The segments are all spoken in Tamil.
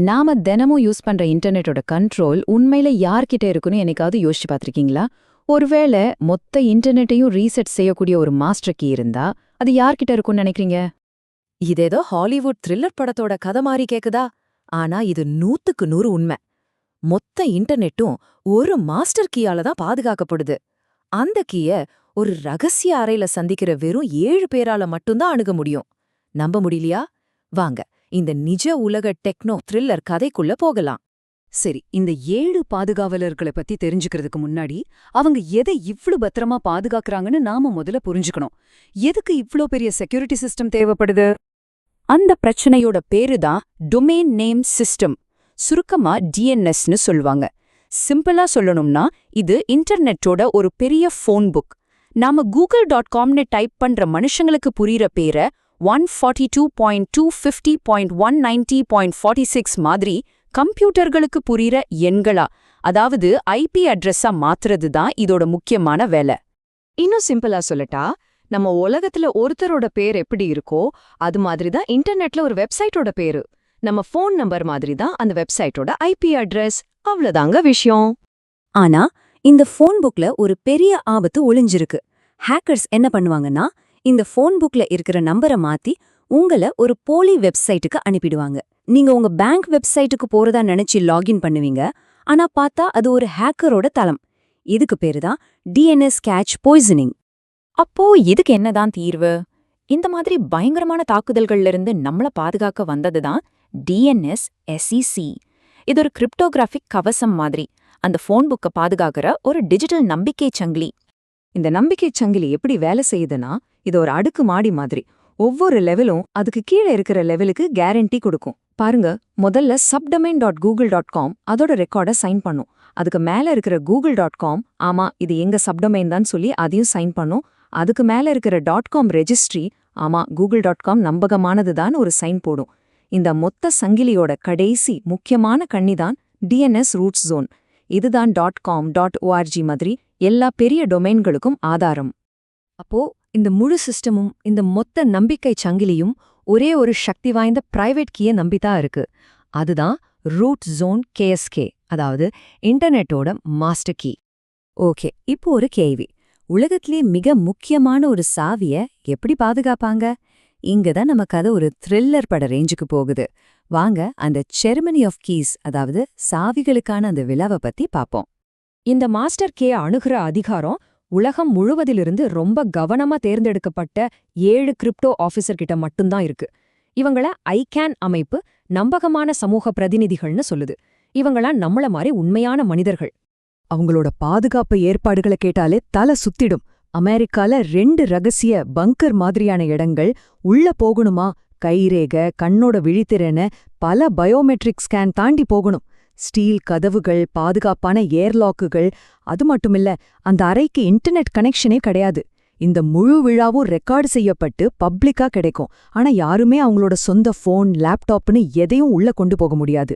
நாம தினமும் யூஸ் பண்ற இன்டர்நெட்டோட கண்ட்ரோல் உண்மையில யார்கிட்ட இருக்குன்னு என்னைக்காவது யோசிச்சு பார்த்திருக்கீங்களா? ஒருவேளை மொத்த இன்டர்நெட்டையும் ரீசெட் செய்யக்கூடிய ஒரு மாஸ்டர் கீ இருந்தா அது யார்கிட்ட இருக்கும்னு நினைக்கிறீங்க? இதேதோ ஹாலிவுட் த்ரில்லர் படத்தோட கதை மாறி கேக்குதா? ஆனா இது 100க்கு 100 உண்மை. மொத்த இன்டர்நெட்டும் ஒரு மாஸ்டர் கீயால தான் பாதுகாக்கப்படுது. அந்த கீய ஒரு ரகசிய அறையில சந்திக்கிற வெறும் 7 பேரால மட்டும்தான் அணுக முடியும். நம்ப முடியலையா? வாங்க இந்த நிஜ உலக டெக்னோ த்ரில்லர் கதைக்குள்ள போகலாம். சரி, இந்த 7 பாதுகாவலர்களை பத்தி தெரிஞ்சுக்கிறதுக்கு முன்னாடி அவங்க எதை இவ்ளோ பத்திரமா பாதுகாக்கறாங்கன்னு நாம முதல்ல புரிஞ்சுக்கணும். எதுக்கு இவ்ளோ பெரிய செக்யூரிட்டி சிஸ்டம் தேவைப்படுது? அந்த பிரச்சனையோட பேரு தான் டொமைன் நேம் சிஸ்டம், சுருக்கமா டிஎன்எஸ்னு சொல்வாங்க. சிம்பிளா சொல்லணும்னா இது இன்டர்நெட்டோட ஒரு பெரிய ஃபோன் புக். நாம google.comனு டைப் பண்ற மனுஷங்களுக்கு புரியுற பேரை 142.250.190.46 மாதிரி கம்ப்யூட்டர்களுக்கு புரியுற எண்களா, அதாவது ஐபி அட்ரஸா மாத்துறது தான் இதோட முக்கியமான வேலை. இன்னும் சிம்பிளா சொல்லட்டா, நம்ம உலகத்துல ஒருத்தரோட பேர் எப்படி இருக்கோ அது மாதிரி தான் இன்டர்நெட்ல ஒரு வெப்சைட்டோட பேரு. நம்ம ஃபோன் நம்பர் மாதிரி தான் அந்த வெப்சைட்டோட ஐபி அட்ரஸ். அவ்வளவுதாங்க விஷயம். ஆனா இந்த ஃபோன் புக்ல ஒரு பெரிய ஆபத்து ஒளிஞ்சிருக்கு. ஹேக்கர்ஸ் என்ன பண்ணுவாங்கன்னா, இந்த ஃபோன் புக்ல இருக்கிற நம்பரை மாத்தி உங்களை ஒரு போலி வெப்சைட்டுக்கு அனுப்பிடுவாங்க. நீங்க உங்க பேங்க் வெப்சைட்டுக்கு போறதா நினைச்சு லாகின் பண்ணுவீங்க. ஆனா பார்த்தா அது ஒரு ஹேக்கரோட தளம். இதுக்கு பேரு தான் டிஎன்எஸ் கேட்ச் பாய்சனிங். அப்போ இதுக்கு என்னதான் தீர்வு? இந்த மாதிரி பயங்கரமான தாக்குதல்கள்ல இருந்து நம்மள பாதுகாக்க வந்ததுதான் டிஎன்எஸ் எஸ்இசி. இது ஒரு கிரிப்டோகிராஃபிக் கவசம் மாதிரி, அந்த ஃபோன் புக்கை பாதுகாக்கிற ஒரு டிஜிட்டல் நம்பிக்கை சங்கிலி. இந்த நம்பிக்கை சங்கிலி எப்படி வேலை செய்யுதுன்னா, இது ஒரு அடுக்கு மாடி மாதிரி. ஒவ்வொரு லெவலும் அதுக்கு கீழே இருக்கிற லெவலுக்கு கேரண்டி கொடுக்கும். பாருங்க, முதல்ல subdomain.google.com அதோட ரெக்கார்டை சைன் பண்ணும். அதுக்கு மேல இருக்கிற google.com, ஆமா இது எங்க சப்டொமைன் தான் சொல்லி அதையும் சைன் பண்ணும். அதுக்கு மேல இருக்கிற .com ரெஜிஸ்ட்ரி, ஆமா google.com நம்பகமானதுதான் ஒரு சைன் போடும். இந்த மொத்த சங்கிலியோட கடைசி முக்கியமான கண்ணிதான் டிஎன்எஸ் ரூட்ஸ் ஜோன். இதுதான் .com, .org மாதிரி எல்லா பெரிய டொமைன்களுக்கும் ஆதாரம். அப்போ இந்த முழு சிஸ்டமும், இந்த மொத்த நம்பிக்கை சங்கிலியும் ஒரே ஒரு சக்தி வாய்ந்த பிரைவேட் கீயை நம்பித்தான் இருக்கு. அதுதான் ரூட் ஜோன் கேஎஸ்கே, அதாவது இன்டர்நெட்டோட மாஸ்டர் கீ. ஓகே, இப்போ ஒரு கேள்வி. உலகத்திலே மிக முக்கியமான ஒரு சாவிய எப்படி பாதுகாப்பாங்க? இங்கதான் நம்ம கதை ஒரு த்ரில்லர் பட ரேஞ்சுக்கு போகுது. வாங்க அந்த செரிமனி ஆஃப் கீஸ், அதாவது சாவிகளுக்கான அந்த விழாவை பத்தி பாப்போம். இந்த மாஸ்டர் கே அணுகிற அதிகாரம் உலகம் முழுவதிலிருந்து ரொம்ப கவனமா தேர்ந்தெடுக்கப்பட்ட 7 கிரிப்டோ ஆஃபீஸர் கிட்ட மட்டும்தான் இருக்கு. இவங்கள ஐகேன் அமைப்பு நம்பகமான சமூக பிரதிநிதிகள்னு சொல்லுது. இவங்களா நம்மள மாதிரி உண்மையான மனிதர்கள். அவங்களோட பாதுகாப்பு ஏற்பாடுகளை கேட்டாலே தலை சுத்திடும். அமெரிக்கால 2 ரகசிய பங்கர் மாதிரியான இடங்கள் உள்ள போகணுமா, கைரேக, கண்ணோட விழித்திறன, பல பயோமெட்ரிக் ஸ்கேன் தாண்டி போகணும். ஸ்டீல் கதவுகள், பாதுகாப்பான ஏர்லாக்குகள். அது மட்டுமில்ல, அந்த அறைக்கு இன்டர்நெட் கனெக்ஷனே கிடையாது. இந்த முழு விழாவும் ரெக்கார்டு செய்யப்பட்டு பப்ளிக்கா கிடைக்கும். ஆனா யாருமே அவங்களோட சொந்த ஃபோன், லேப்டாப்னு எதையும் உள்ள கொண்டு போக முடியாது.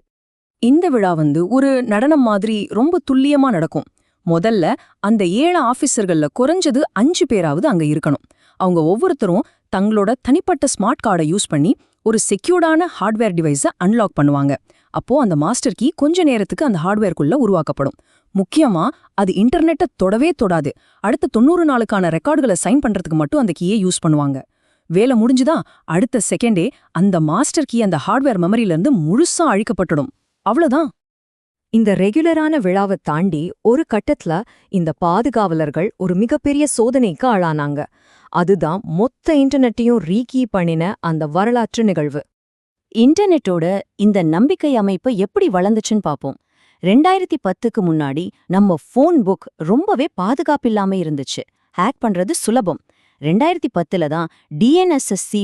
இந்த விழா ஒரு நடனம் மாதிரி ரொம்ப துல்லியமா நடக்கும். முதல்ல அந்த 7 ஆபீசர்கள்ல குறைஞ்சது 5 பேராவது அங்க இருக்கணும். அவங்க ஒவ்வொருத்தரும் தங்களோட தனிப்பட்ட ஸ்மார்ட் கார்டை யூஸ் பண்ணி ஒரு செக்யூர்டான ஹார்ட்வேர் டிவைஸை அன்லாக் பண்ணுவாங்க. அப்போ அந்த மாஸ்டர் கீ கொஞ்ச நேரத்துக்கு அந்த ஹார்ட்வேர்க்குள்ள உருவாக்கப்படும். முக்கியமா அது இன்டர்நெட்டை தொடவே தொடாது. அடுத்த 90 நாளுக்கான ரெக்கார்டுகளை சைன் பண்றதுக்கு மட்டும் அந்த கீயை யூஸ் பண்ணுவாங்க. வேலை முடிஞ்சுதா அடுத்த செகண்டே அந்த மாஸ்டர் கீ அந்த ஹார்ட்வேர் மெமரியிலிருந்து முழுசா அழிக்கப்பட்டுடும். அவ்வளவுதான். இந்த ரெகுலரான விழாவை தாண்டி ஒரு கட்டத்துல இந்த பாதுகாவலர்கள் ஒரு மிகப்பெரிய சோதனைக்கு ஆளானாங்க. அதுதான் மொத்த இன்டர்நெட்டையும் ரீகீ பண்ணின அந்த வரலாற்று நிகழ்வு. இன்டர்நெட்டோட இந்த நம்பிக்கை அமைப்பு எப்படி வளர்ந்துச்சுன்னு பாப்போம். 2010க்கு முன்னாடி நம்ம ஃபோன் புக் ரொம்பவே பாதுகாப்பில்லாம இருந்துச்சு. ஹேக் பண்றது சுலபம். 2010ல தான் டிஎன்எஸ்எஸ்சி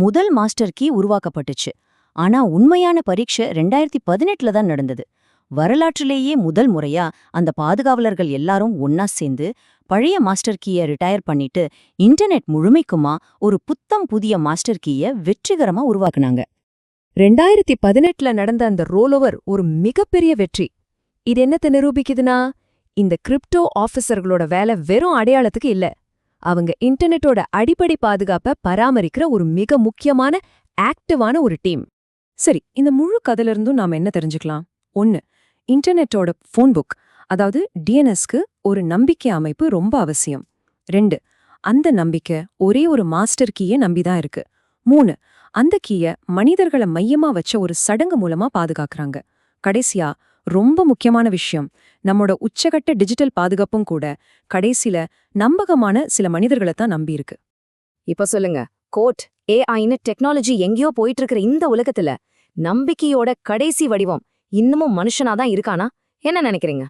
முதல் மாஸ்டர் கீ உருவாக்கப்பட்டுச்சு. ஆனா உண்மையான பரீட்சை 2018ல தான் நடந்தது. வரலாற்றிலேயே முதல் முறையா அந்த பாதுகாவலர்கள் எல்லாரும் ஒன்னா சேர்ந்து பழைய மாஸ்டர் கீயை ரிட்டையர் பண்ணிட்டு இன்டர்நெட் முழுமைக்குமா ஒரு புத்தம் புதிய மாஸ்டர் கீயை வெற்றிகரமா உருவாக்குனாங்க. 2018ல நடந்த அந்த ரோலோவர் ஒரு மிகப்பெரிய வெற்றி. இது என்னத்தை நிரூபிக்குதுன்னா, இந்த கிரிப்டோ ஆஃபீஸர்களோட வேலை வெறும் அடையாளத்துக்கு இல்ல. அவங்க இன்டர்நெட்டோட அடிப்படை பாதுகாப்பை பராமரிக்கிற ஒரு மிக முக்கியமான ஆக்டிவான ஒரு டீம். சரி, இந்த முழு கதையிலிருந்தும் நாம என்ன தெரிஞ்சுக்கலாம்? 1. இன்டர்நெட்டோட ஃபோன் புக், அதாவது டிஎன்எஸ்க்கு ஒரு நம்பிக்கை அமைப்பு ரொம்ப அவசியம். 2. அந்த நம்பிக்கை ஒரே ஒரு மாஸ்டர் கீயை நம்பிதான் இருக்கு. 3. அந்த கீயை மனிதர்களை மையமா வச்ச ஒரு சடங்கு மூலமா பாதுகாக்கறாங்க. கடைசியா ரொம்ப முக்கியமான விஷயம், நம்மோட உச்சகட்ட டிஜிட்டல் பாதுகாப்பும் கூட கடைசில நம்பகமான சில மனிதர்களை தான் நம்பி இருக்கு. இப்ப சொல்லுங்க, கோட் ஏஐன்னு டெக்னாலஜி எங்கேயோ போயிட்டு இருக்கிற இந்த உலகத்துல நம்பிக்கையோட கடைசி வடிவம் இன்னமும் மனுஷனாதான் இருக்கானா? என்ன நினைக்கிறீங்க?